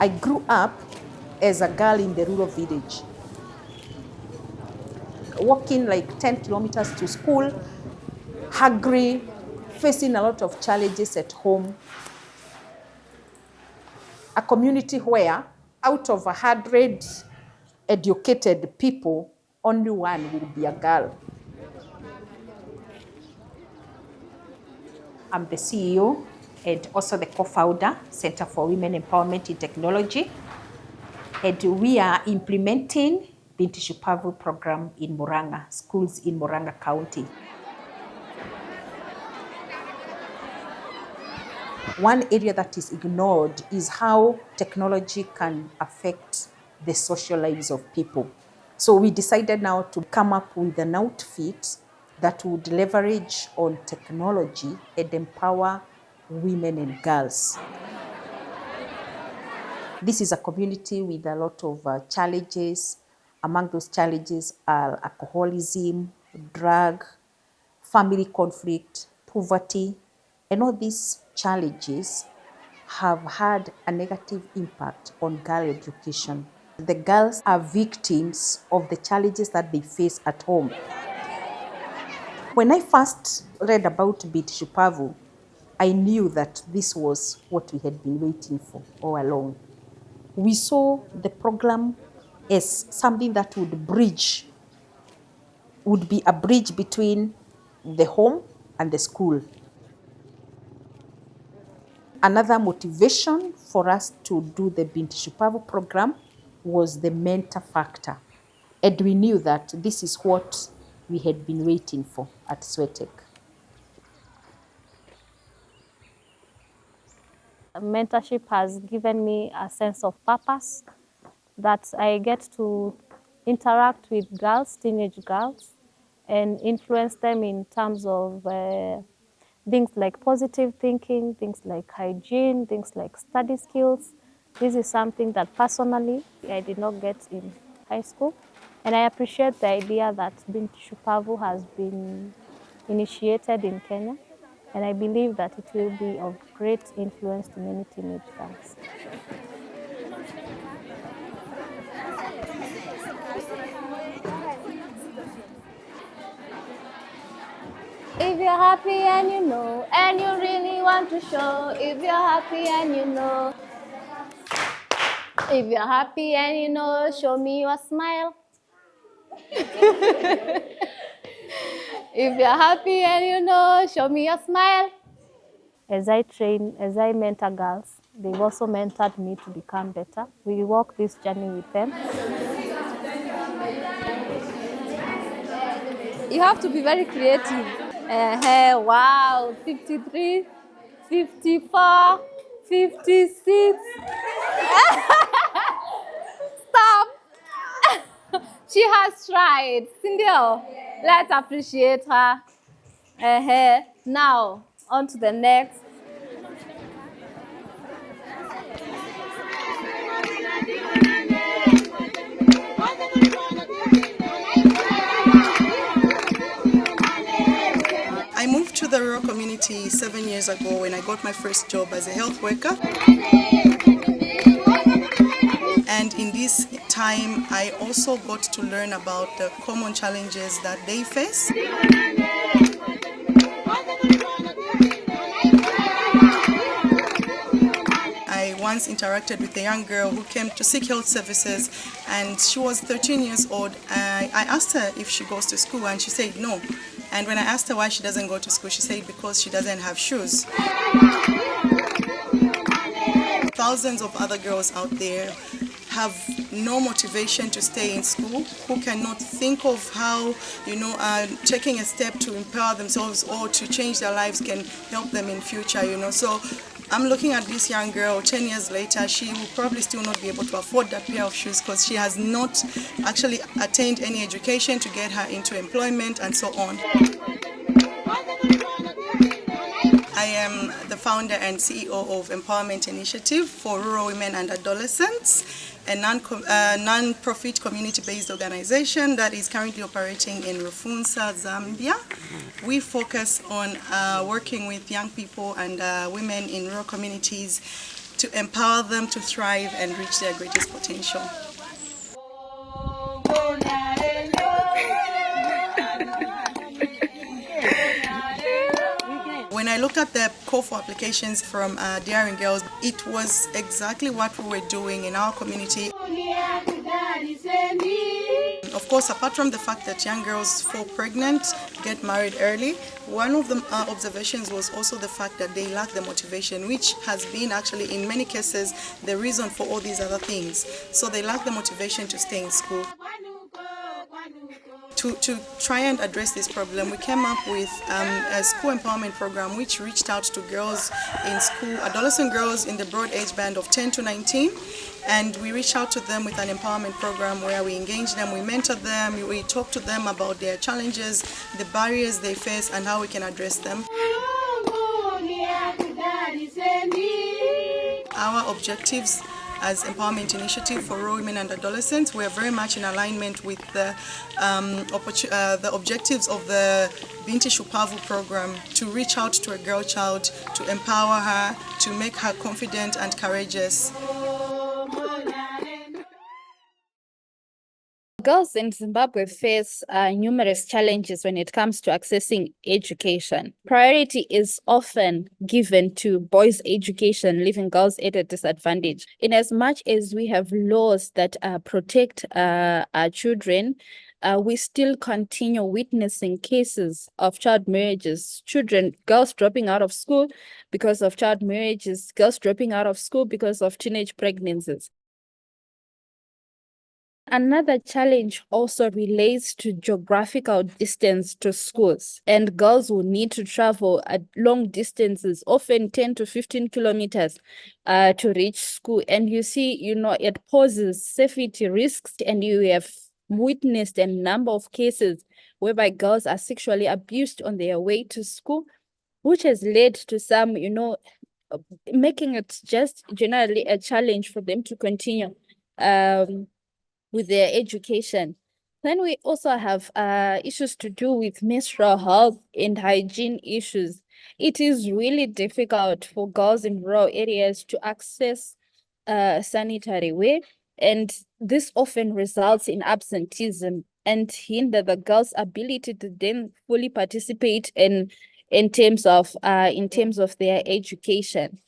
I grew up as a girl in the rural village, walking like 10 kilometers to school, hungry, facing a lot of challenges at home. A community where out of 100 educated people, only one will be a girl. I'm the CEO and also the co-founder, Center for Women Empowerment in Technology. And we are implementing Binti program in Murang'a, schools in Murang'a County. One area that is ignored is how technology can affect the social lives of people. So we decided now to come up with an outfit that would leverage on technology and empower women and girls. This is a community with a lot of challenges. Among those challenges are alcoholism, drug, family conflict, poverty, and all these challenges have had a negative impact on girl education. The girls are victims of the challenges that they face at home. When I first read about Binti, I knew that this was what we had been waiting for all along. We saw the program as something that would be a bridge between the home and the school. Another motivation for us to do the Binti program was the mentor factor. And we knew that this is what we had been waiting for at Swetek. Mentorship has given me a sense of purpose, that I get to interact with girls, teenage girls, and influence them in terms of things like positive thinking, things like hygiene, things like study skills. This is something that personally I did not get in high school. And I appreciate the idea that Binti has been initiated in Kenya. And I believe that it will be of great influence to many teenage girls. If you're happy and you know, and you really want to show, if you're happy and you know, if you're happy and you know, show me your smile. If you're happy and you know, show me your smile. As I mentor girls, they've also mentored me to become better. We walk this journey with them. You have to be very creative. Wow, 53, 54, 56. Stop. She has tried. Cindy, let's appreciate her. Now, on to the next. I moved to the rural community 7 years ago when I got my first job as a health worker. And in this time, I also got to learn about the common challenges that they face. I once interacted with a young girl who came to seek health services, and she was 13 years old. I asked her if she goes to school, and she said no. And when I asked her why she doesn't go to school, she said because she doesn't have shoes. Thousands of other girls out there have no motivation to stay in school, who cannot think of how, taking a step to empower themselves or to change their lives can help them in future, So I'm looking at this young girl 10 years later. She will probably still not be able to afford that pair of shoes because she has not actually attained any education to get her into employment and so on. I am the founder and CEO of Empowerment Initiative for Rural Women and Adolescents, a non-profit community-based organization that is currently operating in Rufunsa, Zambia. We focus on working with young people and women in rural communities to empower them to thrive and reach their greatest potential. When I looked at the call for applications from Daring Girls, it was exactly what we were doing in our community. Of course, apart from the fact that young girls fall pregnant, get married early, one of the observations was also the fact that they lack the motivation, which has been actually in many cases the reason for all these other things. So they lack the motivation to stay in school. To try and address this problem, we came up with a school empowerment program which reached out to girls in school, adolescent girls in the broad age band of 10 to 19. And we reached out to them with an empowerment program where we engage them, we mentor them, we talk to them about their challenges, the barriers they face, and how we can address them. Our objectives as Empowerment Initiative for Rural Women and Adolescents, we are very much in alignment with the objectives of the Binti program, to reach out to a girl child, to empower her, to make her confident and courageous. Girls in Zimbabwe face numerous challenges when it comes to accessing education. Priority is often given to boys' education, leaving girls at a disadvantage. In as much as we have laws that protect our children, we still continue witnessing cases of child marriages, girls dropping out of school because of child marriages, girls dropping out of school because of teenage pregnancies. Another challenge also relates to geographical distance to schools, and girls will need to travel at long distances, often 10 to 15 kilometers to reach school. And you see, it poses safety risks, and you have witnessed a number of cases whereby girls are sexually abused on their way to school, which has led to some, making it just generally a challenge for them to continue with their education. Then we also have issues to do with menstrual health and hygiene issues. It is really difficult for girls in rural areas to access sanitary wear, and this often results in absenteeism and hinder the girls' ability to then fully participate in terms of their education.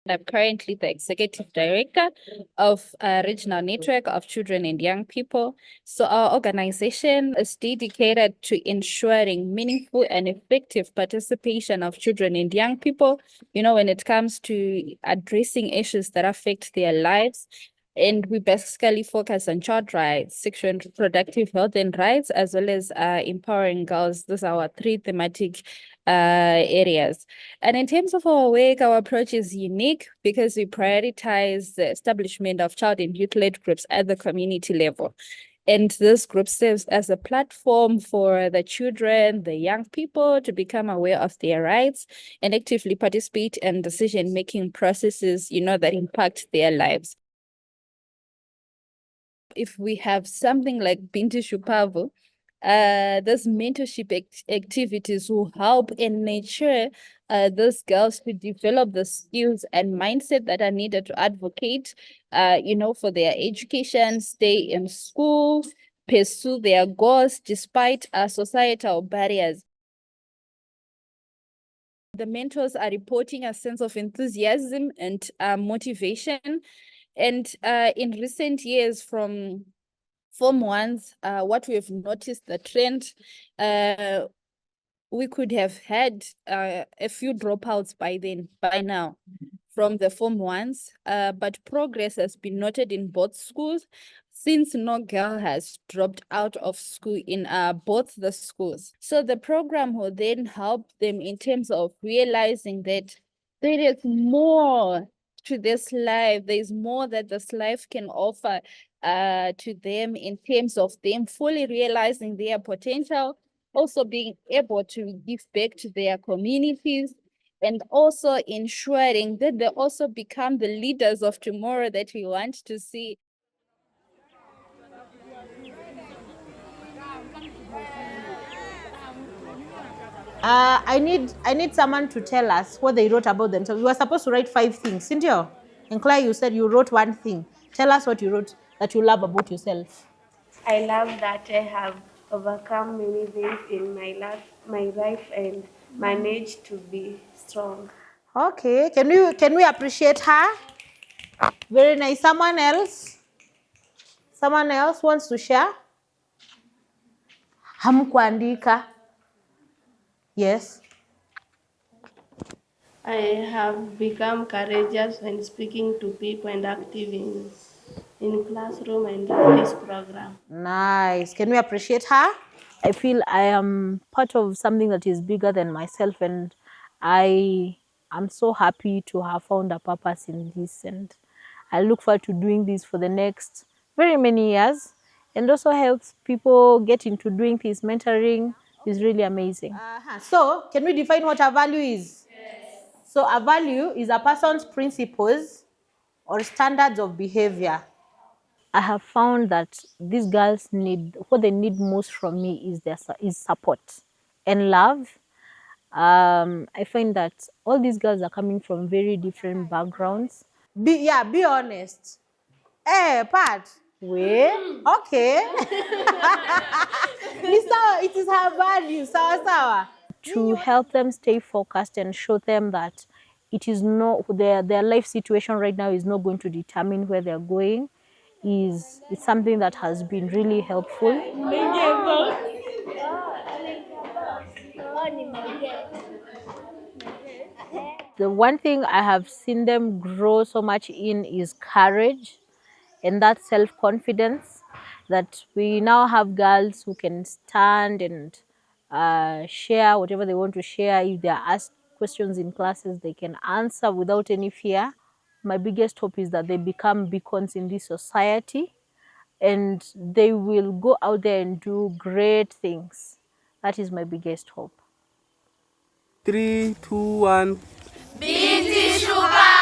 I'm currently the executive director of a regional network of children and young people. So our organization is dedicated to ensuring meaningful and effective participation of children and young people, when it comes to addressing issues that affect their lives. And we basically focus on child rights, sexual and reproductive health and rights, as well as empowering girls. Those are our three thematic areas. And in terms of our work, our approach is unique because we prioritize the establishment of child and youth-led groups at the community level. And this group serves as a platform for the children, the young people to become aware of their rights and actively participate in decision-making processes, that impact their lives. If we have something like Binti, those mentorship activities will help and nurture those girls to develop the skills and mindset that are needed to advocate, for their education, stay in school, pursue their goals despite societal barriers. The mentors are reporting a sense of enthusiasm and motivation. And in recent years, from Form 1s, what we have noticed, the trend, we could have had a few dropouts by now from the Form 1s, but progress has been noted in both schools, since no girl has dropped out of school in both the schools. So the program will then help them in terms of realizing that there is more to this life. There is more that this life can offer to them in terms of them fully realizing their potential, also being able to give back to their communities, and also ensuring that they also become the leaders of tomorrow that we want to see. I need someone to tell us what they wrote about themselves. You were supposed to write 5 things, didn't you? And Claire, you said you wrote 1 thing. Tell us what you wrote that you love about yourself. I love that I have overcome many things in my life and managed to be strong. Okay, can we appreciate her? Very nice. Someone else? Someone else wants to share? Hamkuandika. Yes. I have become courageous when speaking to people and active in classroom and this program. Nice. Can we appreciate her? I feel I am part of something that is bigger than myself, and I am so happy to have found a purpose in this, and I look forward to doing this for the next very many years, and also helps people get into doing this. Mentoring is really amazing. So, can we define what a value is? Yes. So, a value is a person's principles or standards of behavior. I have found that these girls need, what they need most from me is support and love. I find that all these girls are coming from very different backgrounds. Be honest. Pat. Wait. Okay. It is her value. Sawa. To help them stay focused and show them that it is not their life situation right now is not going to determine where they're going. It's something that has been really helpful. The one thing I have seen them grow so much in is courage and that self-confidence, that we now have girls who can stand and share whatever they want to share. If they are asked questions in classes, they can answer without any fear. My biggest hope is that they become beacons in this society and they will go out there and do great things. That is my biggest hope. 3, 2, 1. Binti Sugar!